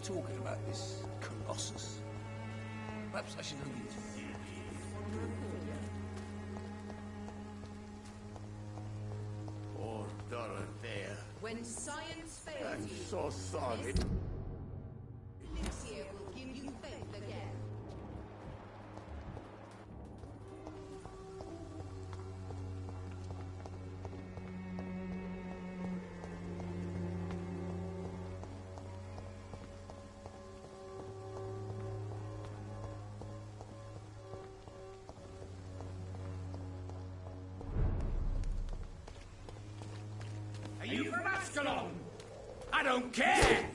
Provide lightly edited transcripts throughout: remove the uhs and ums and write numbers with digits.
talking about this Colossus? Perhaps I should look into it. Poor Dorothea. When science fails I'm you, so sorry. Elixir will give you faith again. Are you from Ascalon? I don't care!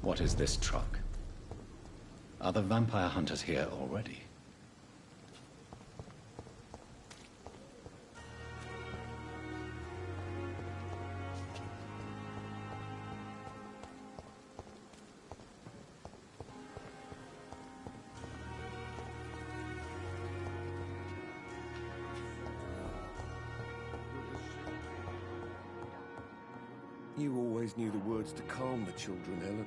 What is this truck? Are the vampire hunters here already? You always knew the words to calm the children, Ellen.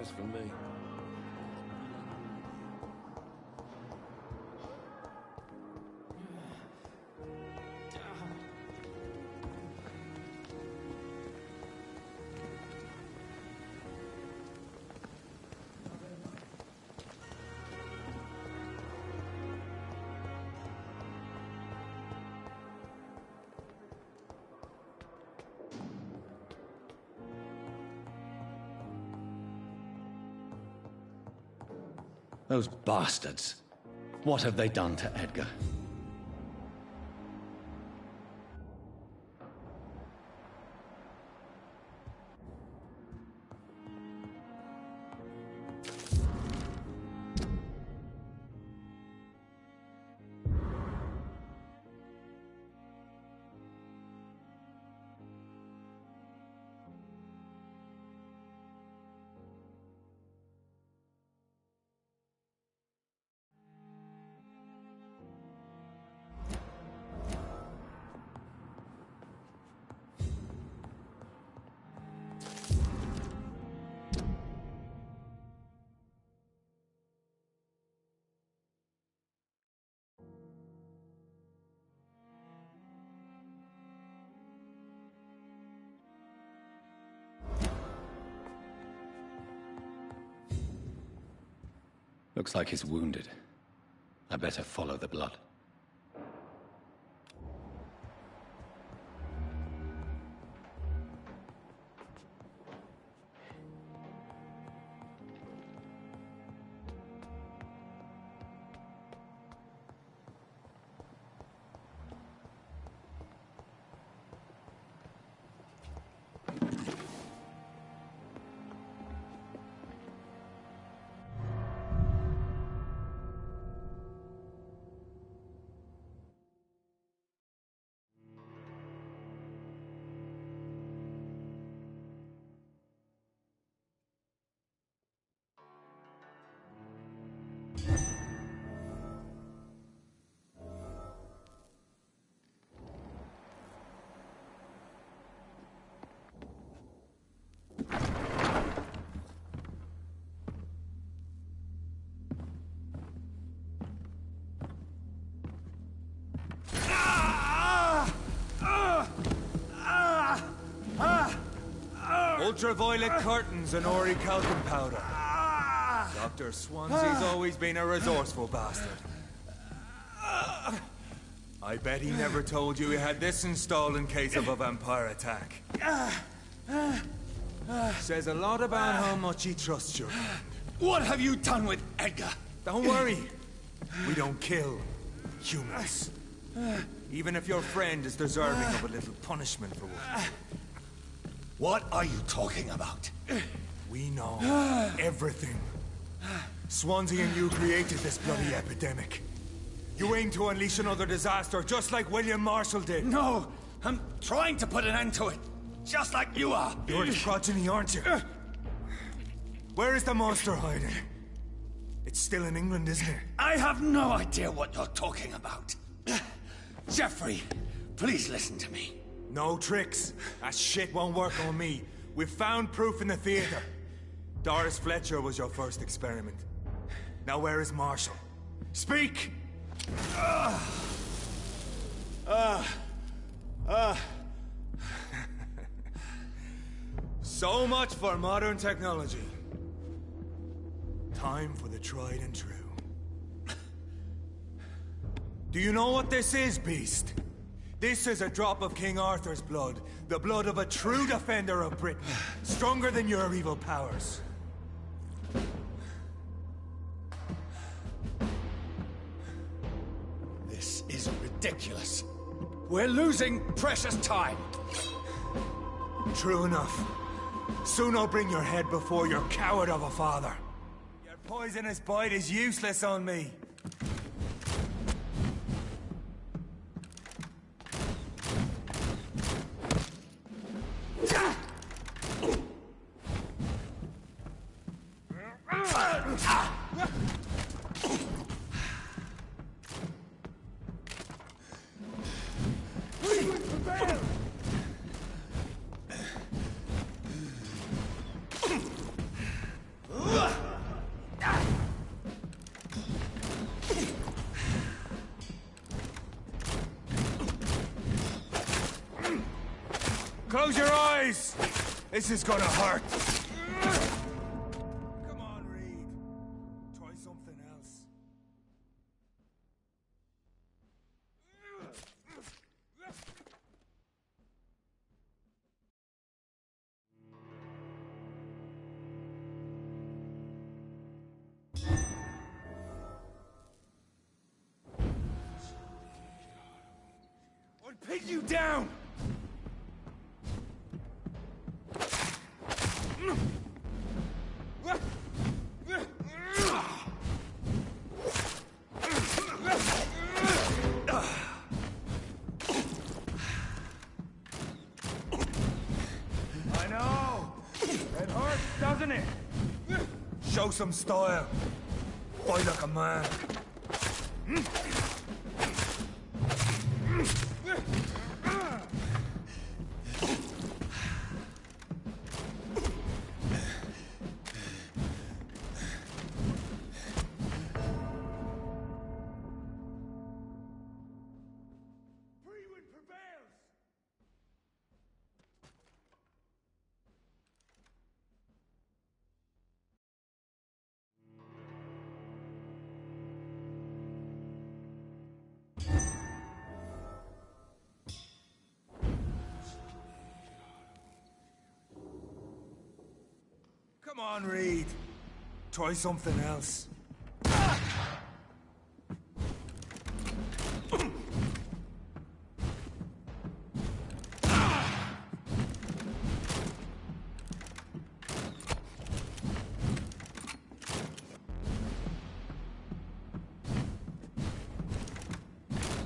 As for me... Those bastards. What have they done to Edgar? Looks like he's wounded. I better follow the blood. Ultraviolet curtains and orichalcum powder. Dr. Swansea's always been a resourceful bastard. I bet he never told you he had this installed in case of a vampire attack. Says a lot about how much he trusts your kind. What have you done with Edgar? Don't worry. We don't kill humans. Even if your friend is deserving of a little punishment for what. What are you talking about? We know everything. Swansea and you created this bloody epidemic. You aim to unleash another disaster, just like William Marshall did. No, I'm trying to put an end to it, just like you are. You're its progeny, aren't you? Where is the monster hiding? It's still in England, isn't it? I have no idea what you're talking about. Jeffrey, please listen to me. No tricks. That shit won't work on me. We've found proof in the theater. Doris Fletcher was your first experiment. Now where is Marshall? Speak! So much for modern technology. Time for the tried and true. Do you know what this is, Beast? This is a drop of King Arthur's blood. The blood of a true defender of Britain. Stronger than your evil powers. This is ridiculous. We're losing precious time. True enough. Soon I'll bring your head before your coward of a father. Your poisonous bite is useless on me. Close your eyes! This is gonna hurt. Come on, Reed. Try something else. I'll pin you down! I know! It hurts, doesn't it? Show some style. Fight like a man. Come on, Reed. Try something else.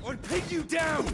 I'll pin you down!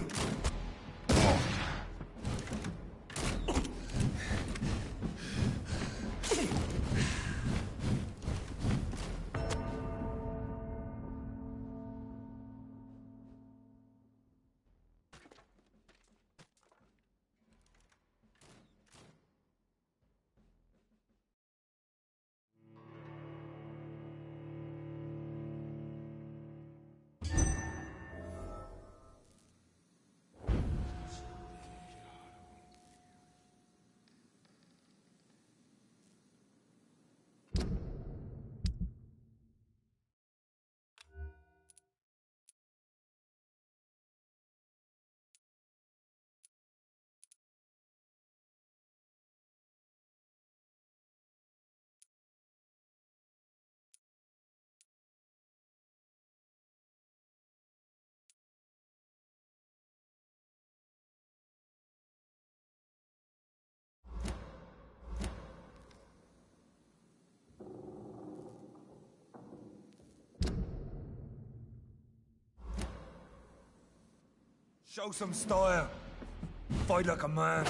Show some style. Fight like a man.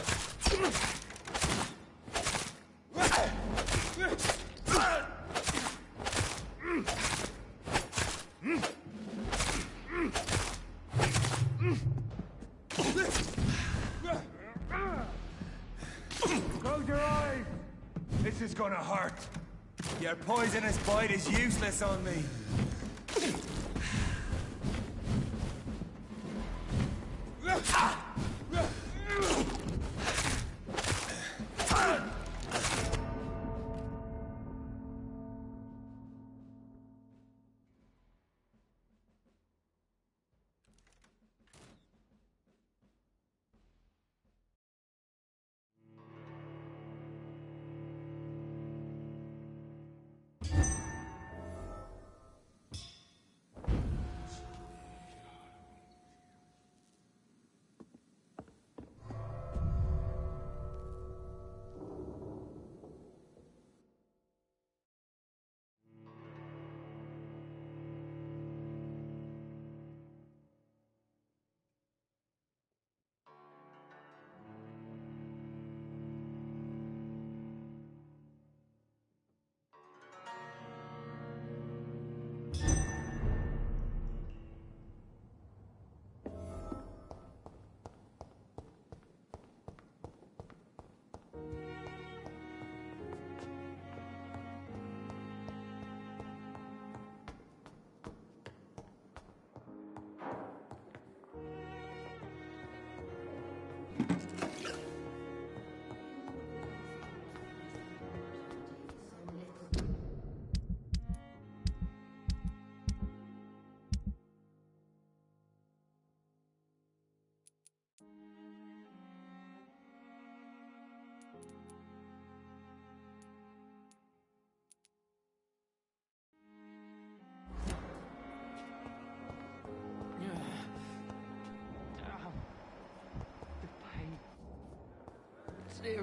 Close your eyes. This is gonna hurt. Your poisonous bite is useless on me.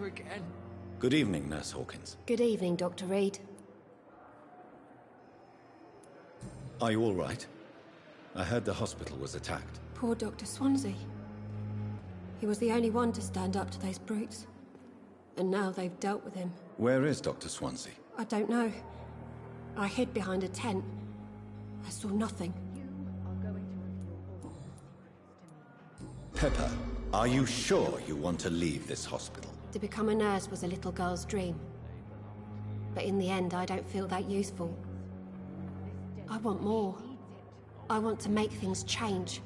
again. Good evening, Nurse Hawkins. Good evening, Dr. Reed. Are you all right? I heard the hospital was attacked. Poor Dr. Swansea. He was the only one to stand up to those brutes. And now they've dealt with him. Where is Dr. Swansea? I don't know. I hid behind a tent. I saw nothing. Pepper, are you sure you want to leave this hospital? To become a nurse was a little girl's dream. But in the end, I don't feel that useful. I want more. I want to make things change.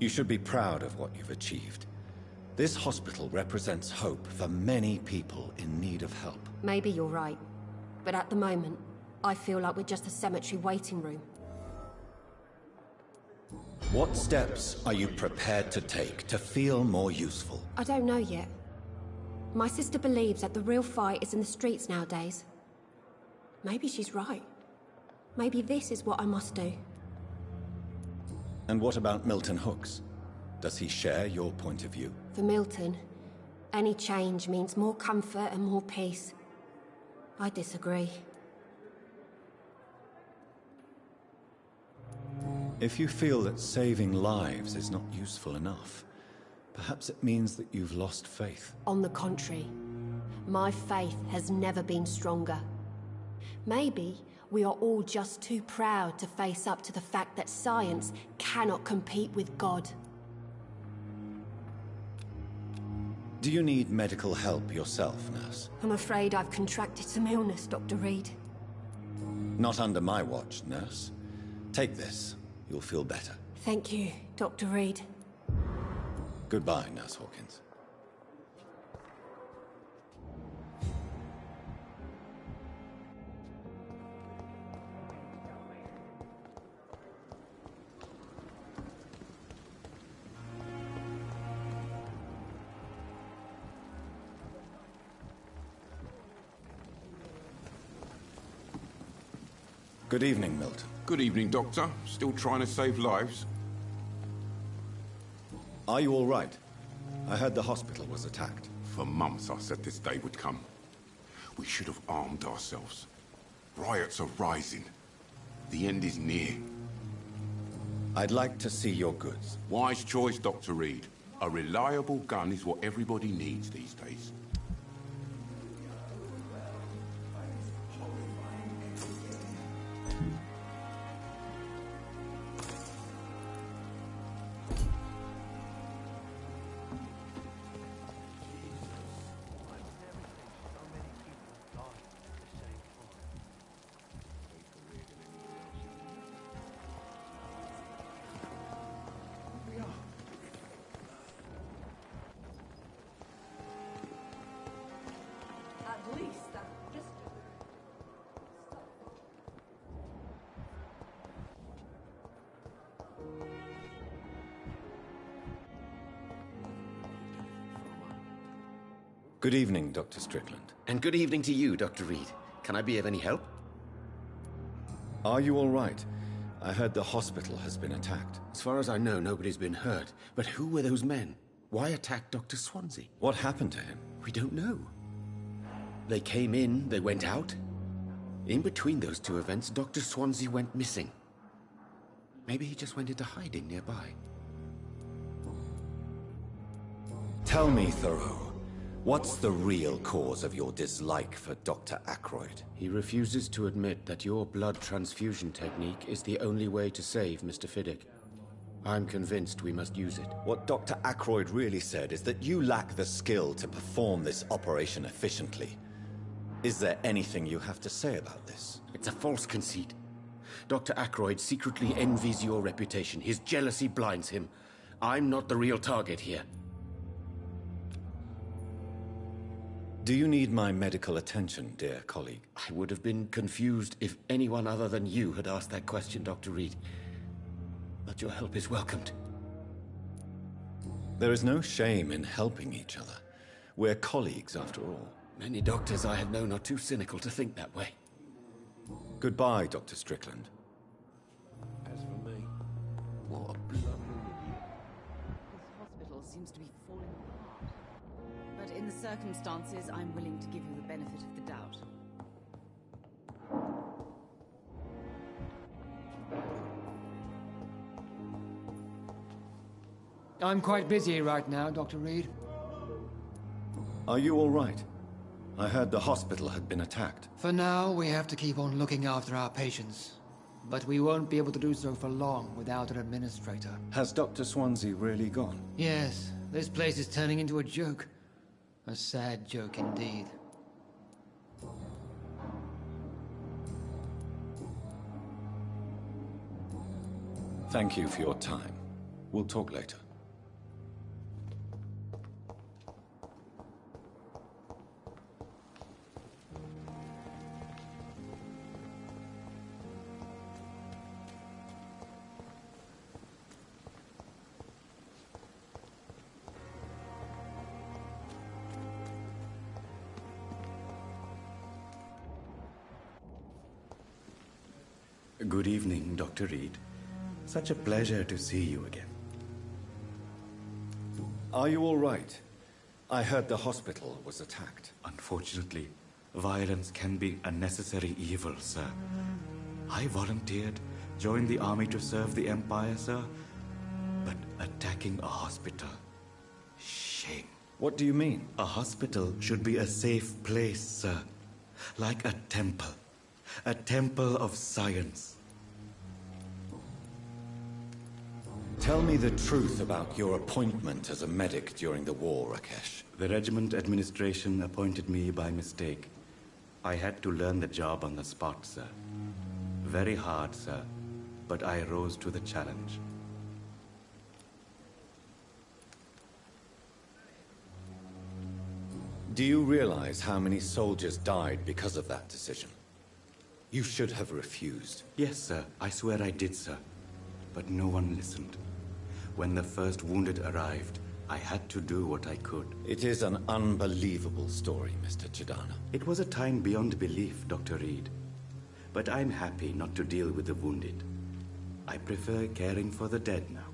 You should be proud of what you've achieved. This hospital represents hope for many people in need of help. Maybe you're right. But at the moment, I feel like we're just a cemetery waiting room. What steps are you prepared to take to feel more useful? I don't know yet. My sister believes that the real fight is in the streets nowadays. Maybe she's right. Maybe this is what I must do. And what about Milton Hooks? Does he share your point of view? For Milton, any change means more comfort and more peace. I disagree. If you feel that saving lives is not useful enough, perhaps it means that you've lost faith. On the contrary, my faith has never been stronger. Maybe we are all just too proud to face up to the fact that science cannot compete with God. Do you need medical help yourself, nurse? I'm afraid I've contracted some illness, Dr. Reed. Not under my watch, nurse. Take this. You'll feel better. Thank you, Dr. Reed. Goodbye, Nurse Hawkins. Good evening, Milton. Good evening, Doctor. Still trying to save lives? Are you all right? I heard the hospital was attacked. For months I said this day would come. We should have armed ourselves. Riots are rising. The end is near. I'd like to see your goods. Wise choice, Dr. Reed. A reliable gun is what everybody needs these days. Good evening, Dr. Strickland. And good evening to you, Dr. Reed. Can I be of any help? Are you all right? I heard the hospital has been attacked. As far as I know, nobody's been hurt. But who were those men? Why attack Dr. Swansea? What happened to him? We don't know. They came in, they went out. In between those two events, Dr. Swansea went missing. Maybe he just went into hiding nearby. Tell me, Thoreau, what's the real cause of your dislike for Dr. Ackroyd? He refuses to admit that your blood transfusion technique is the only way to save Mr. Fiddick. I'm convinced we must use it. What Dr. Ackroyd really said is that you lack the skill to perform this operation efficiently. Is there anything you have to say about this? It's a false conceit. Dr. Ackroyd secretly envies your reputation. His jealousy blinds him. I'm not the real target here. Do you need my medical attention, dear colleague? I would have been confused if anyone other than you had asked that question, Dr. Reed. But your help is welcomed. There is no shame in helping each other. We're colleagues, after all. Many doctors I have known are too cynical to think that way. Goodbye, Dr. Strickland. As for me, what a bloody idiot. the circumstances, I'm willing to give you the benefit of the doubt. I'm quite busy right now, Dr. Reed. Are you all right? I heard the hospital had been attacked. For now, we have to keep on looking after our patients. But we won't be able to do so for long without an administrator. Has Dr. Swansea really gone? Yes, this place is turning into a joke. A sad joke indeed. Thank you for your time. We'll talk later. Good evening, Dr. Reed. Such a pleasure to see you again. Are you all right? I heard the hospital was attacked. Unfortunately, violence can be a necessary evil, sir. I volunteered, joined the army to serve the Empire, sir. But attacking a hospital... shame. What do you mean? A hospital should be a safe place, sir. Like a temple. A temple of science. Tell me the truth about your appointment as a medic during the war, Rakesh. The regiment administration appointed me by mistake. I had to learn the job on the spot, sir. Very hard, sir, but I rose to the challenge. Do you realize how many soldiers died because of that decision? You should have refused. Yes, sir. I swear I did, sir. But no one listened. When the first wounded arrived, I had to do what I could. It is an unbelievable story, Mr. Chidana. It was a time beyond belief, Dr. Reed. But I'm happy not to deal with the wounded. I prefer caring for the dead now.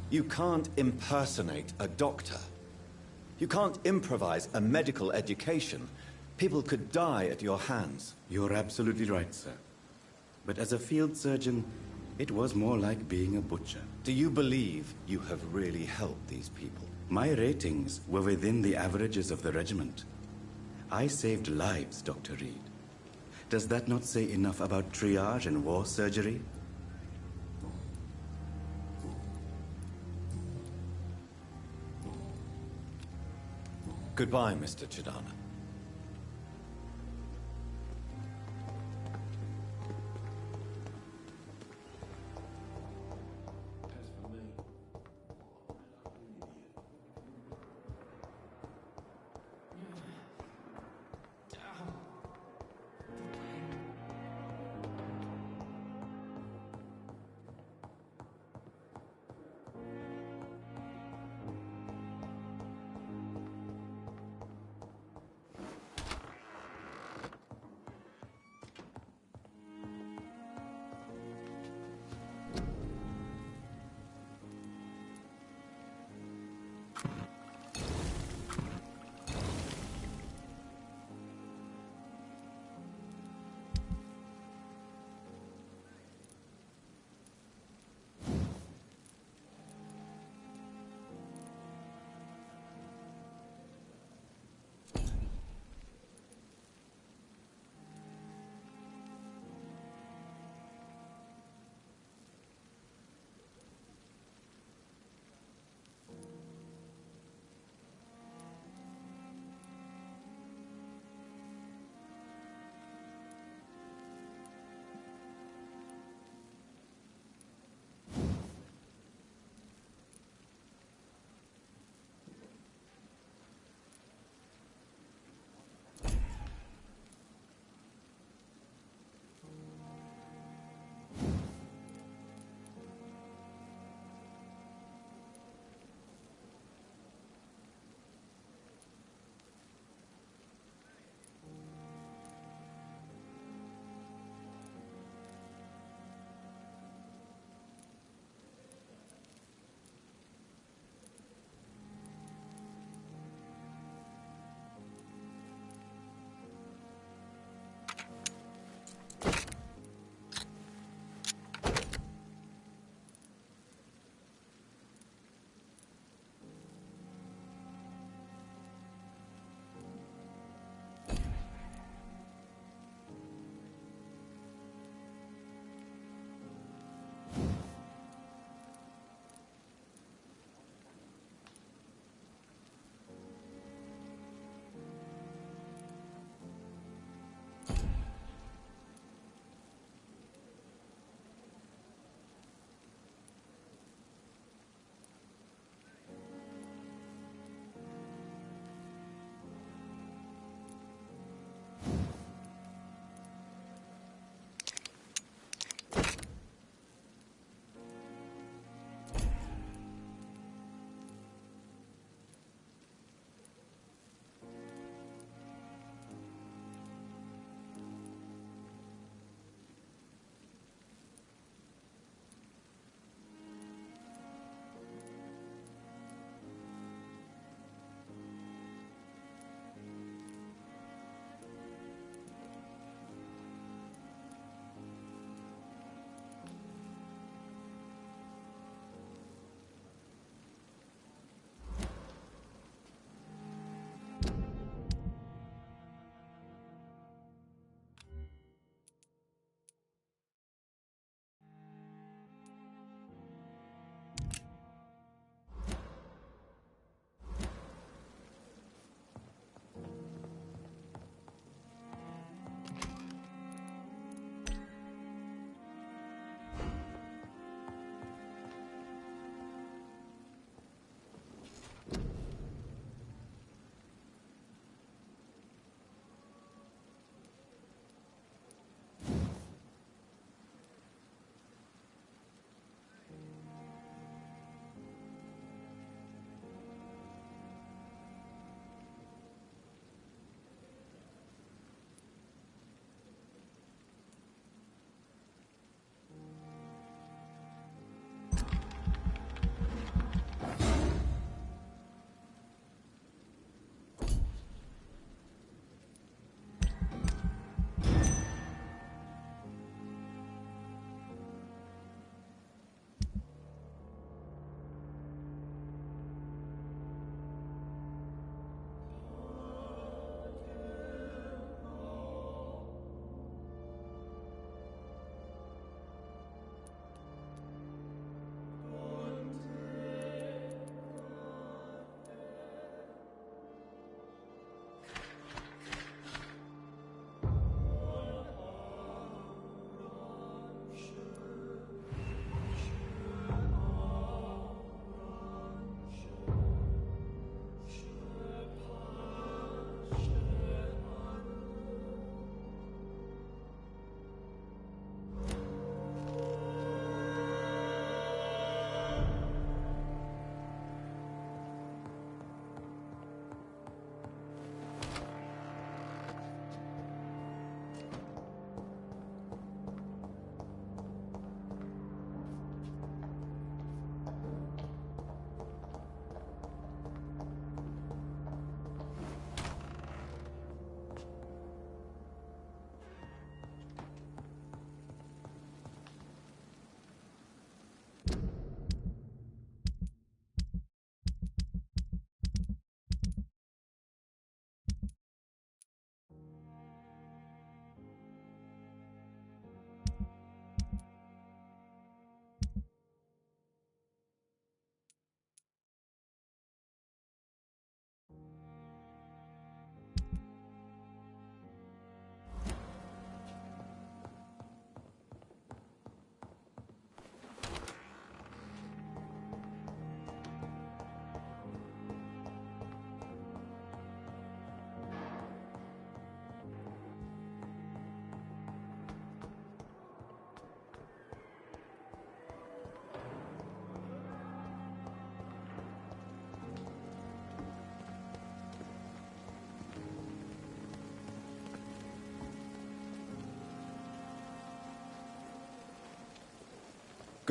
You can't impersonate a doctor. You can't improvise a medical education. People could die at your hands. You're absolutely right, sir. But as a field surgeon, it was more like being a butcher. Do you believe you have really helped these people? My ratings were within the averages of the regiment. I saved lives, Dr. Reed. Does that not say enough about triage and war surgery? Goodbye, Mr. Chidana.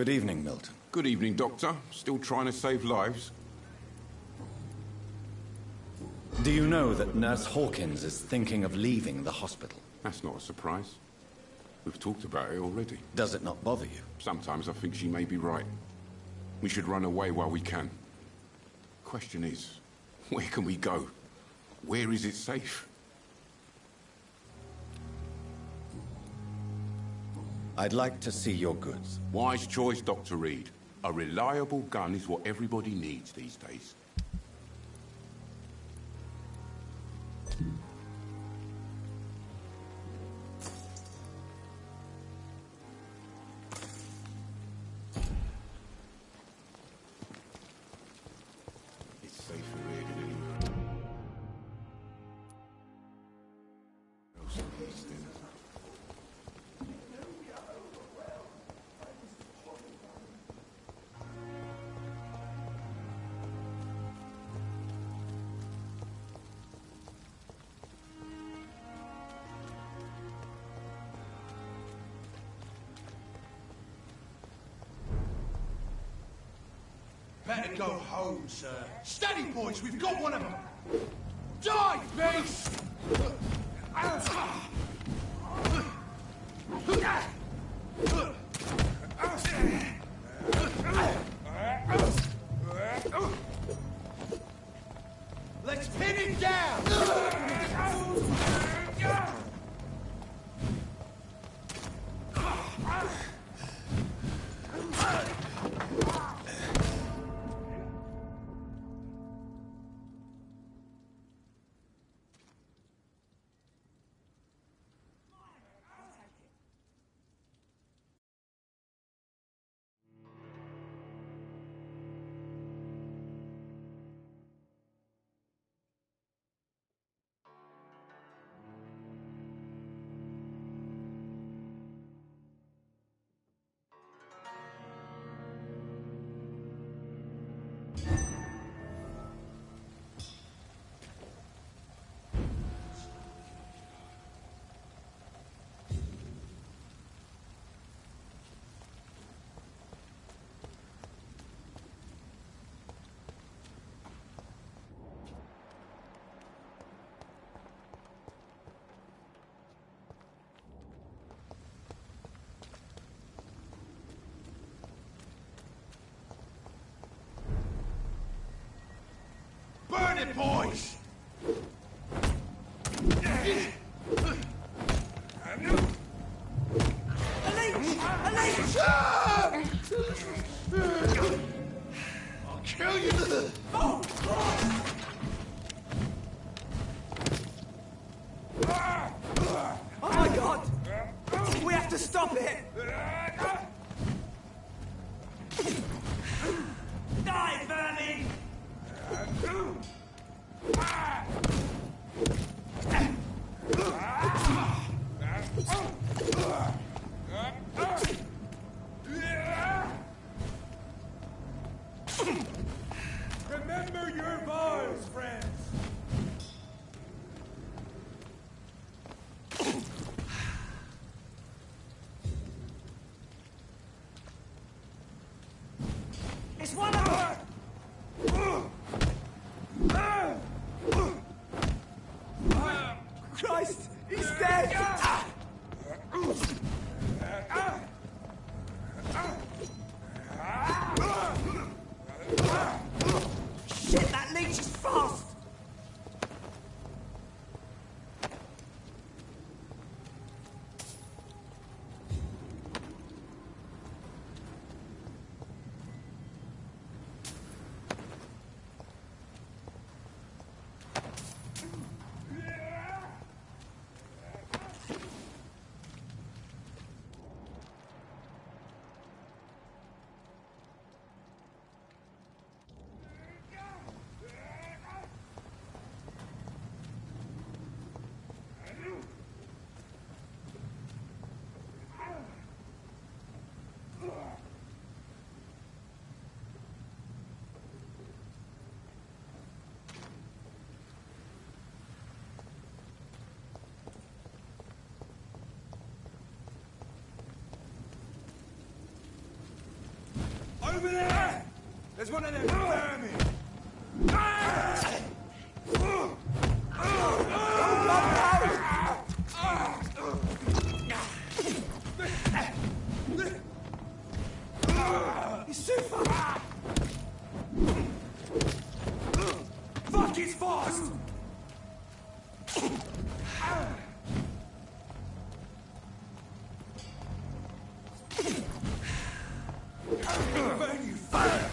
Good evening, Milton. Good evening, Doctor. Still trying to save lives? Do you know that Nurse Hawkins is thinking of leaving the hospital? That's not a surprise. We've talked about it already. Does it not bother you? Sometimes I think she may be right. We should run away while we can. Question is, where can we go? Where is it safe? I'd like to see your goods. Wise choice, Dr. Reed. A reliable gun is what everybody needs these days. It's safer here than anywhere else in East End. Better go home, sir. Steady, boys, we've got one of them. Die, beast! Let's pin it down! Burn it, boys! I'll kill you! Oh my God! We have to stop it! Die, Bernie! Over there! There's one of them vermin! He's too far! Fuck, he's fast! Burn you, fire!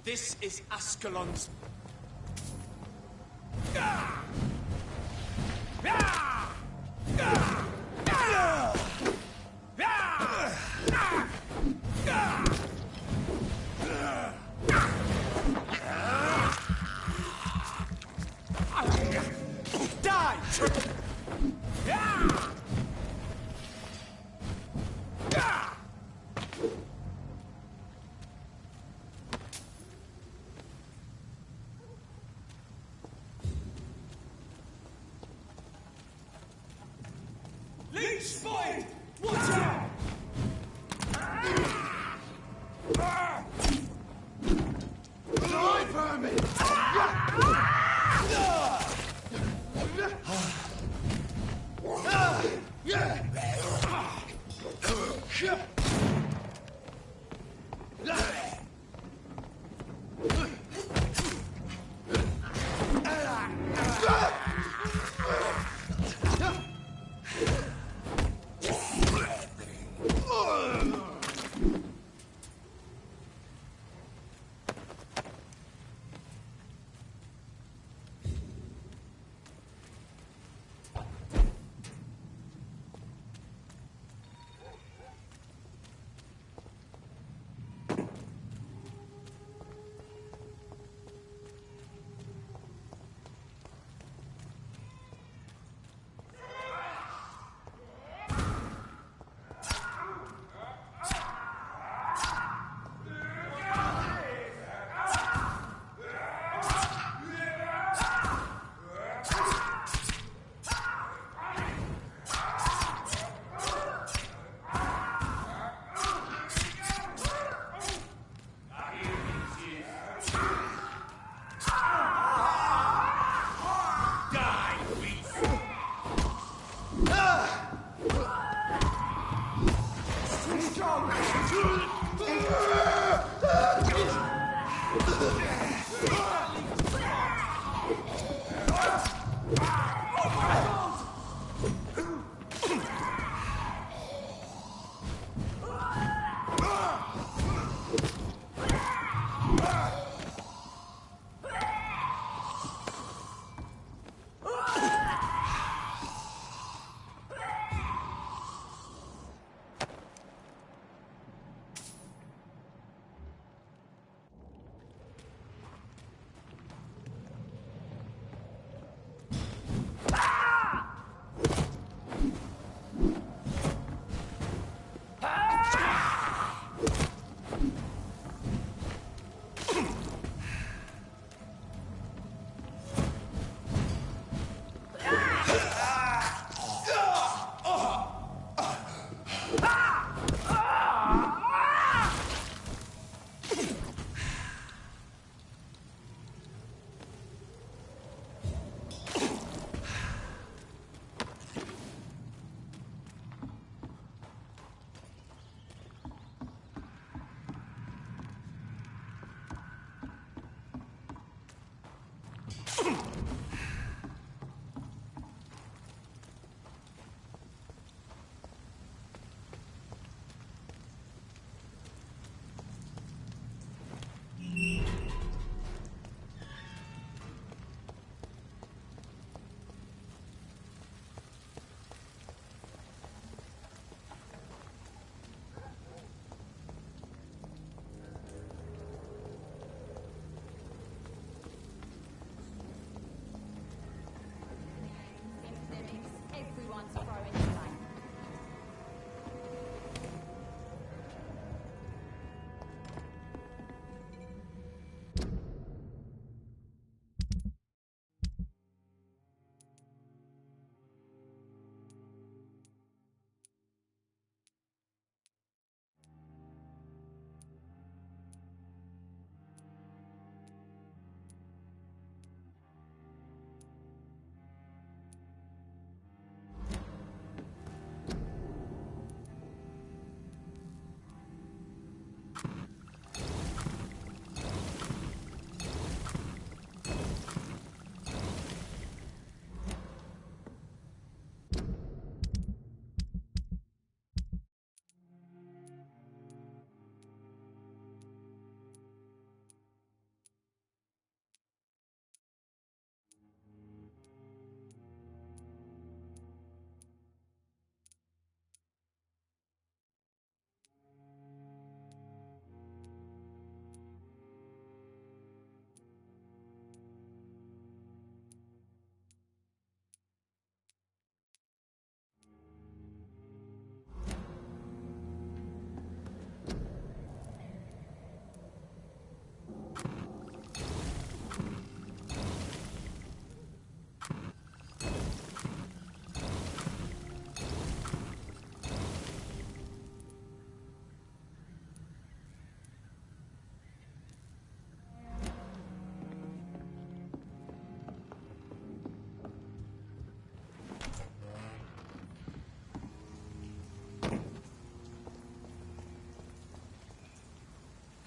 This is Ascalon's... Leech spotted! Watch out! Die, vermin!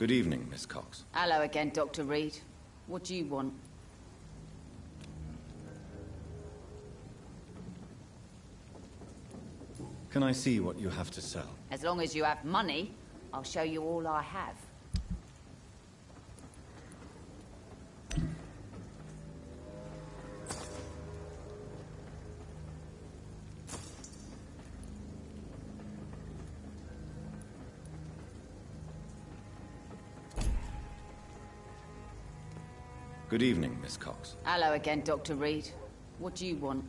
Good evening, Miss Cox. Hello again, Dr. Reed. What do you want? Can I see what you have to sell? As long as you have money, I'll show you all I have. Good evening, Miss Cox. Hello again, Dr. Reed. What do you want?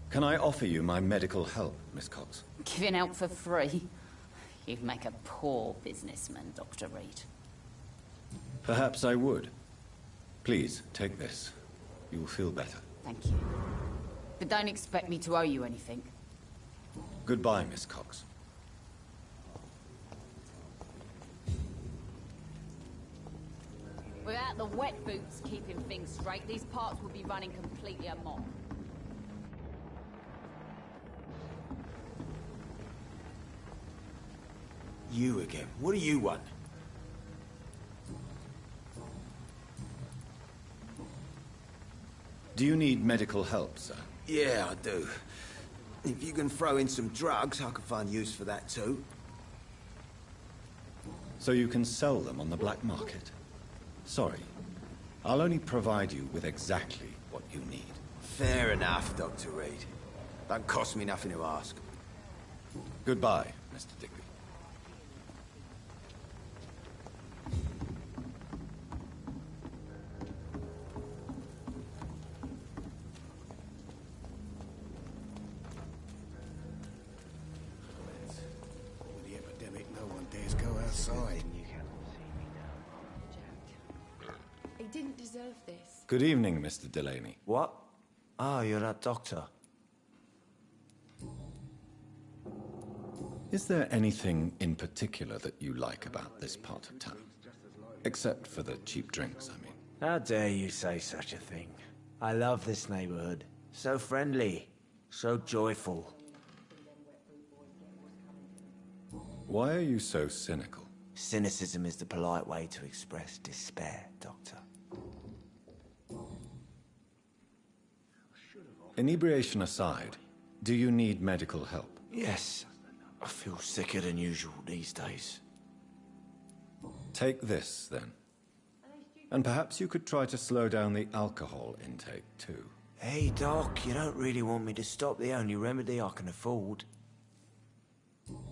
Can I offer you my medical help, Miss Cox? Giving out for free? You'd make a poor businessman, Dr. Reed. Perhaps I would. Please, take this. You'll feel better. Thank you. But don't expect me to owe you anything. Goodbye, Miss Cox. Without the wet boots keeping things straight, these parts would be running completely amok. You again. What do you want? Do you need medical help, sir? Yeah, I do. If you can throw in some drugs, I can find use for that too. So you can sell them on the black market? Sorry. I'll only provide you with exactly what you need. Fair enough, Dr. Reed. Don't cost me nothing to ask. Goodbye, Mr. Digby. With the epidemic, no one dares go outside. He didn't deserve this. Good evening, Mr. Delaney. What? Oh, you're that doctor. Is there anything in particular that you like about this part of town? Except for the cheap drinks, I mean. How dare you say such a thing? I love this neighborhood. So friendly. So joyful. Why are you so cynical? Cynicism is the polite way to express despair, Doctor. Inebriation aside, do you need medical help? Yes. I feel sicker than usual these days. Take this, then. And perhaps you could try to slow down the alcohol intake, too. Hey, Doc, you don't really want me to stop the only remedy I can afford.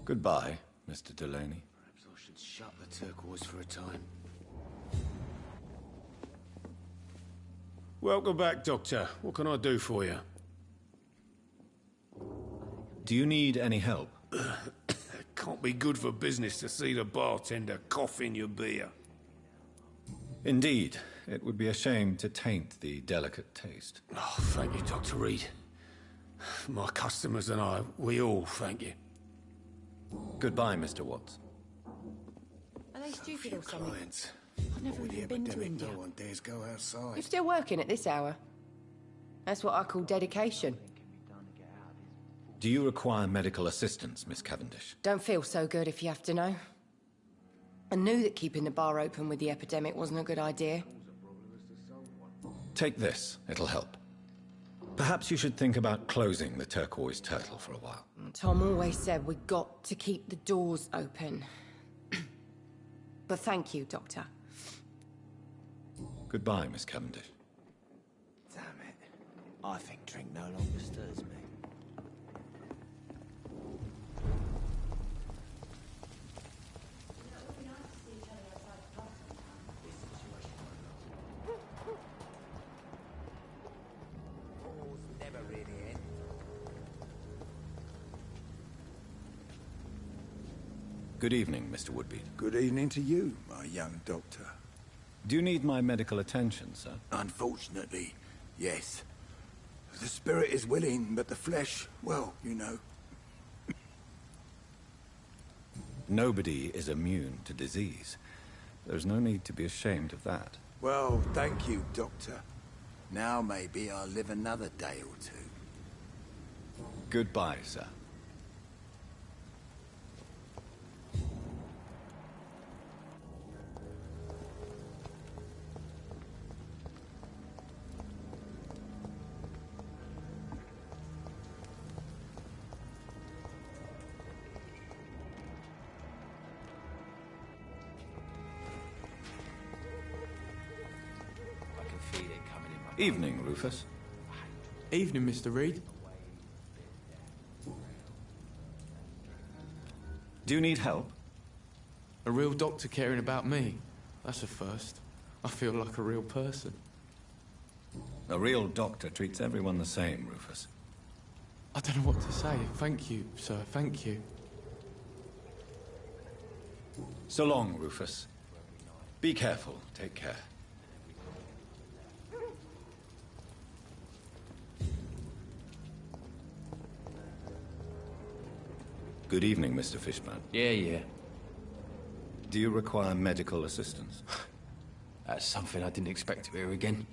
Goodbye, Mr. Delaney. Perhaps I should shut the turquoise for a time. Welcome back, Doctor. What can I do for you? Do you need any help? Can't be good for business to see the bartender cough in your beer. Indeed. It would be a shame to taint the delicate taste. Oh, thank you, Dr. Reed. My customers and I, we all thank you. Goodbye, Mr. Watts. Are they stupid or something? Clients. I've never With the even been to epidemic, India. no one dares go outside. You're still working at this hour? That's what I call dedication. Do you require medical assistance, Miss Cavendish? Don't feel so good if you have to know. I knew that keeping the bar open with the epidemic wasn't a good idea. Take this. It'll help. Perhaps you should think about closing the Turquoise Turtle for a while. Tom always said we got to keep the doors open. But thank you, Doctor. Goodbye, Miss Cavendish. Damn it. I think drink no longer stirs me. Good evening, Mr. Woodbeat. Good evening to you, my young doctor. Do you need my medical attention, sir? Unfortunately, yes. The spirit is willing, but the flesh, well, you know. Nobody is immune to disease. There's no need to be ashamed of that. Well, thank you, doctor. Now maybe I'll live another day or two. Goodbye, sir. Evening, Rufus. Evening, Mr. Reed. Do you need help? A real doctor caring about me. That's a first. I feel like a real person. A real doctor treats everyone the same, Rufus. I don't know what to say. Thank you, sir. Thank you. So long, Rufus. Be careful. Take care. Good evening, Mr. Fishburne. Yeah. Do you require medical assistance? That's something I didn't expect to hear again.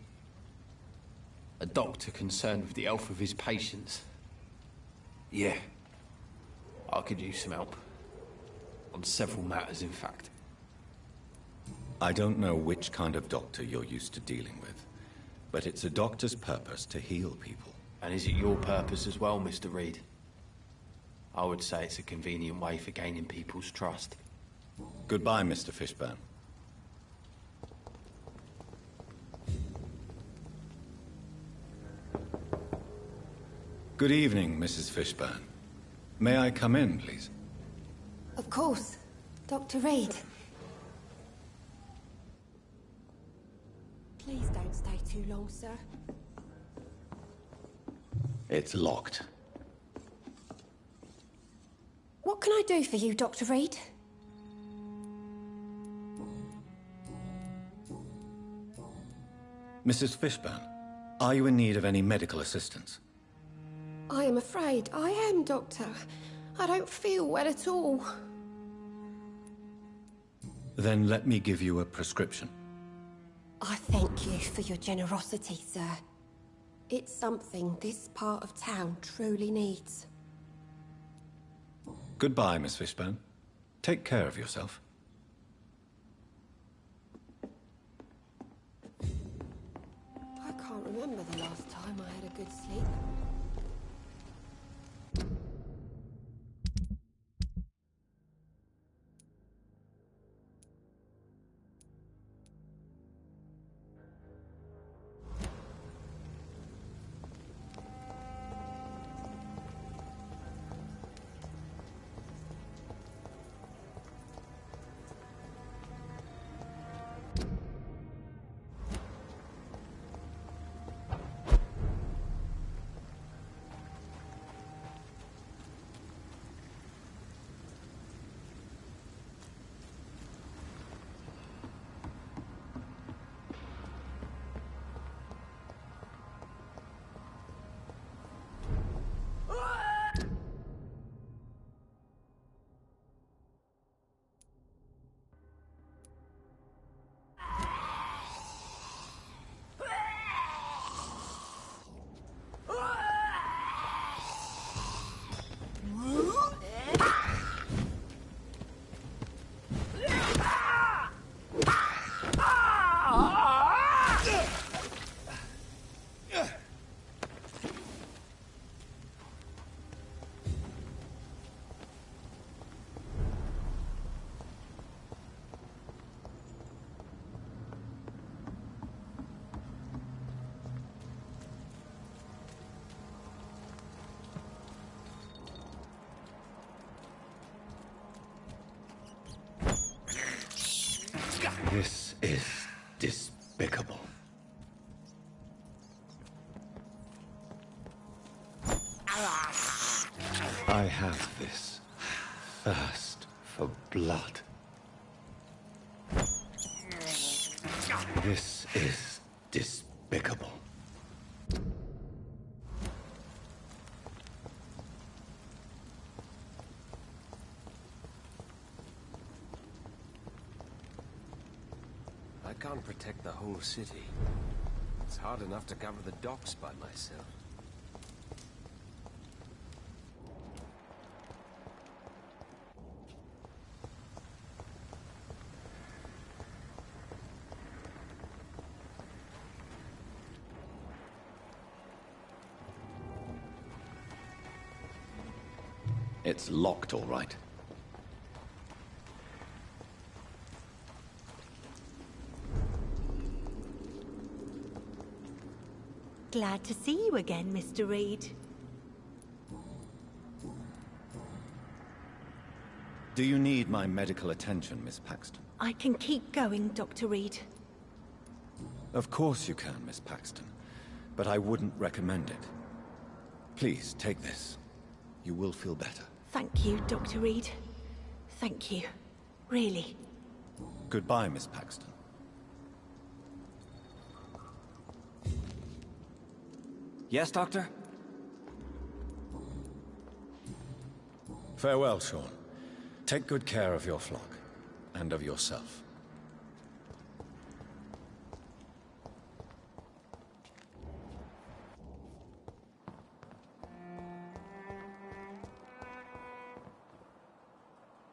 A doctor concerned with the health of his patients. Yeah. I could use some help. On several matters, in fact. I don't know which kind of doctor you're used to dealing with, but it's a doctor's purpose to heal people. And is it your purpose as well, Mr. Reed? I would say it's a convenient way for gaining people's trust. Goodbye, Mr. Fishburne. Good evening, Mrs. Fishburne. May I come in, please? Of course. Dr. Reed. Please don't stay too long, sir. It's locked. What can I do for you, Dr. Reed? Mrs. Fishburne, are you in need of any medical assistance? I am afraid I am, Doctor. I don't feel well at all. Then let me give you a prescription. I thank you for your generosity, sir. It's something this part of town truly needs. Goodbye, Miss Fishburne. Take care of yourself. I can't remember the last time I had a good sleep. This is despicable. I have this thirst for blood. This is despicable. I can't protect the whole city. It's hard enough to cover the docks by myself. It's locked, all right. Glad to see you again, Mr. Reed. Do you need my medical attention, Miss Paxton? I can keep going, Dr. Reed. Of course you can, Miss Paxton. But I wouldn't recommend it. Please, take this. You will feel better. Thank you, Dr. Reed. Thank you. Really. Goodbye, Miss Paxton. Yes, Doctor? Farewell, Sean. Take good care of your flock, and of yourself.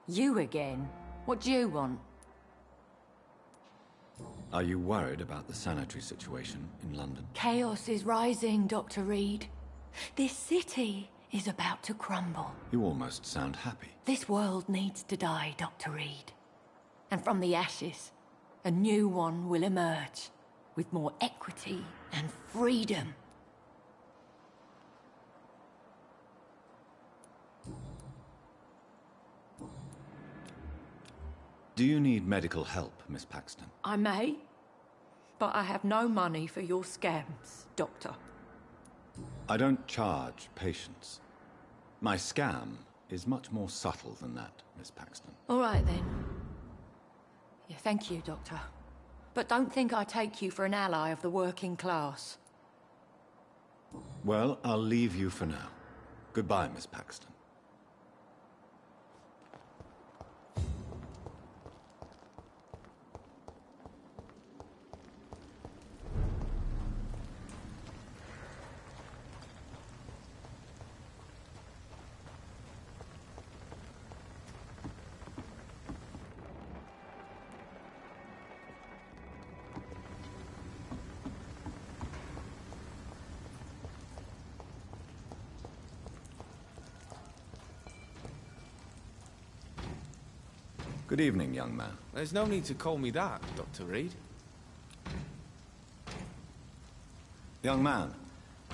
You again? What do you want? Are you worried about the sanitary situation in London? Chaos is rising, Dr. Reed. This city is about to crumble. You almost sound happy. This world needs to die, Dr. Reed. And from the ashes, a new one will emerge, with more equity and freedom. Do you need medical help, Miss Paxton? I may, but I have no money for your scams, Doctor. I don't charge patients. My scam is much more subtle than that, Miss Paxton. All right, then. Yeah, thank you, Doctor. But don't think I take you for an ally of the working class. Well, I'll leave you for now. Goodbye, Miss Paxton. Good evening, young man. There's no need to call me that, Dr. Reed. Young man,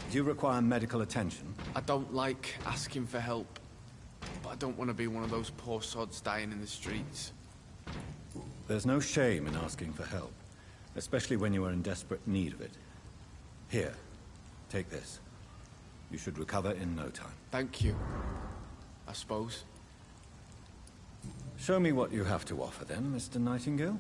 do you require medical attention? I don't like asking for help, but I don't want to be one of those poor sods dying in the streets. There's no shame in asking for help, especially when you are in desperate need of it. Here, take this. You should recover in no time. Thank you, I suppose. Show me what you have to offer then, Mr. Nightingale.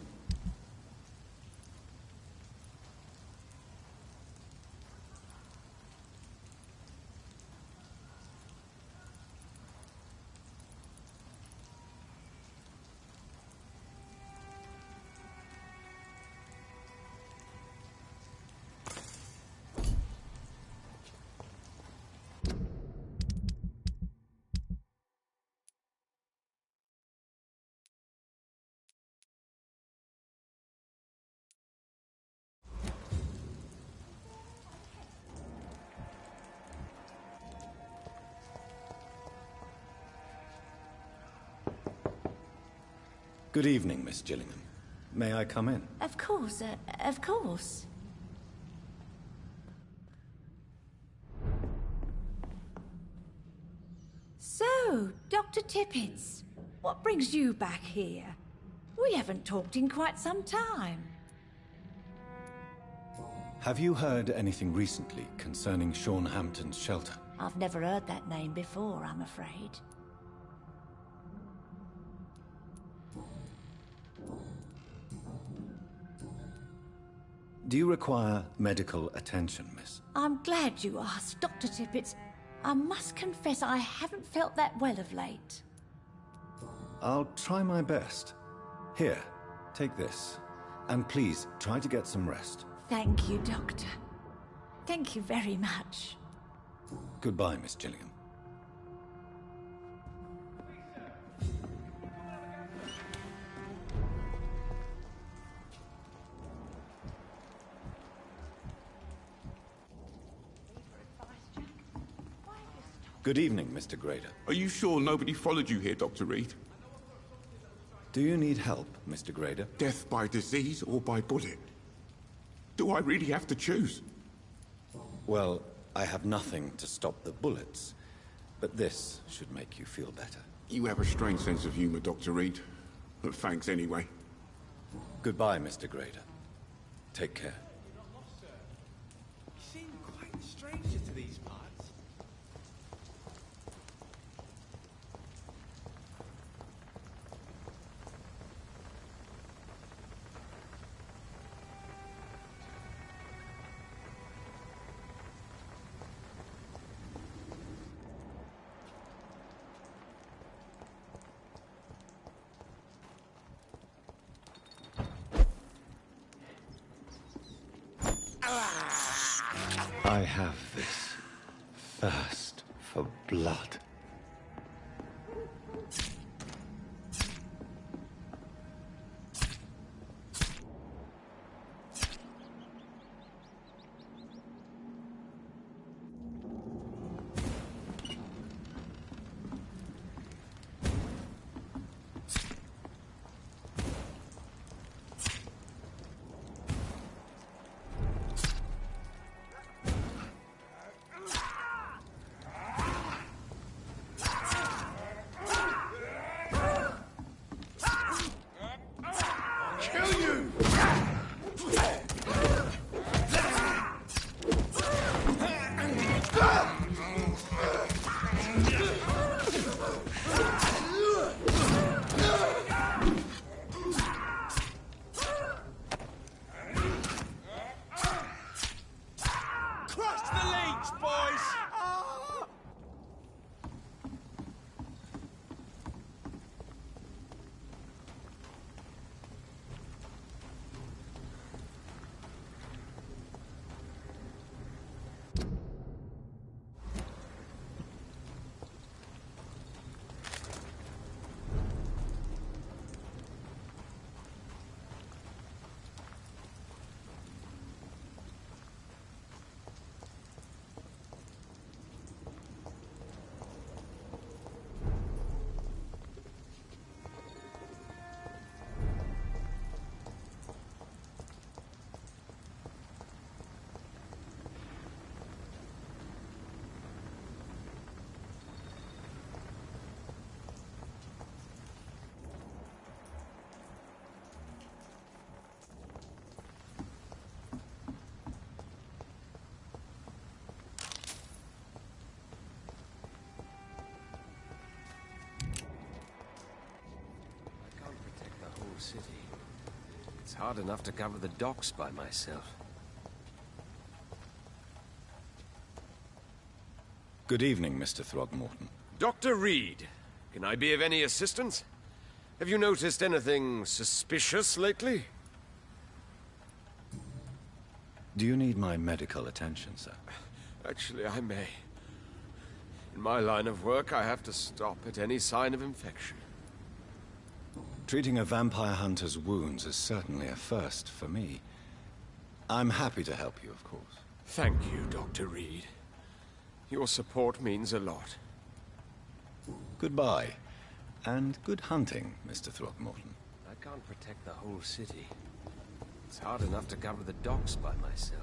Good evening, Miss Gillingham. May I come in? Of course, of course. So, Dr. Tippets, what brings you back here? We haven't talked in quite some time. Have you heard anything recently concerning Sean Hampton's shelter? I've never heard that name before, I'm afraid. Do you require medical attention, miss? I'm glad you asked, Dr. Tippets. I must confess I haven't felt that well of late. I'll try my best. Here, take this. And please, try to get some rest. Thank you, Doctor. Thank you very much. Goodbye, Miss Gillingham. Good evening, Mr. Grader. Are you sure nobody followed you here, Dr. Reed? Do you need help, Mr. Grader? Death by disease or by bullet? Do I really have to choose? Well, I have nothing to stop the bullets, but this should make you feel better. You have a strange sense of humor, Dr. Reed. But thanks anyway. Goodbye, Mr. Grader. Take care. You seem quite a stranger to these parts. I have this thirst for blood. City. It's hard enough to cover the docks by myself. Good evening, Mr. Throgmorton. Dr. Reed, can I be of any assistance? Have you noticed anything suspicious lately? Do you need my medical attention, sir? Actually, I may. In my line of work, I have to stop at any sign of infection. Treating a vampire hunter's wounds is certainly a first for me. I'm happy to help you, of course. Thank you, Dr. Reed. Your support means a lot. Goodbye, and good hunting, Mr. Throgmorton. I can't protect the whole city. It's hard enough to cover the docks by myself.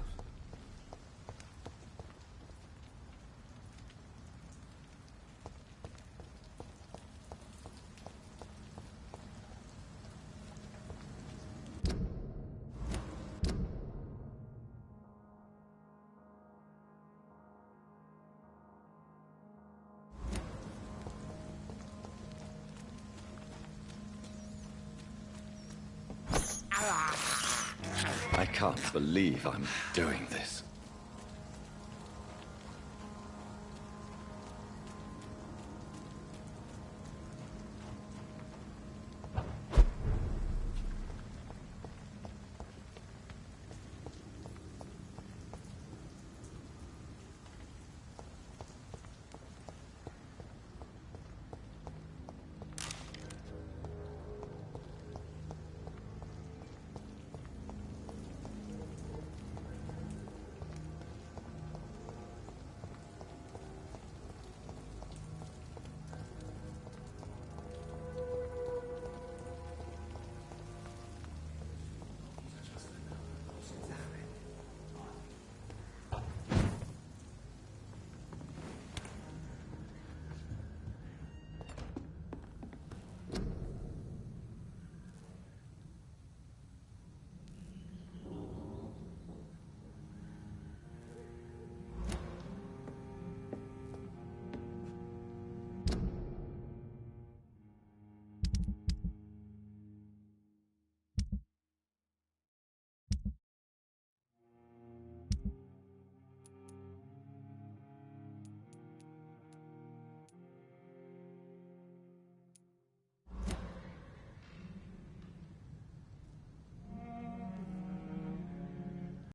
I can't believe I'm doing this.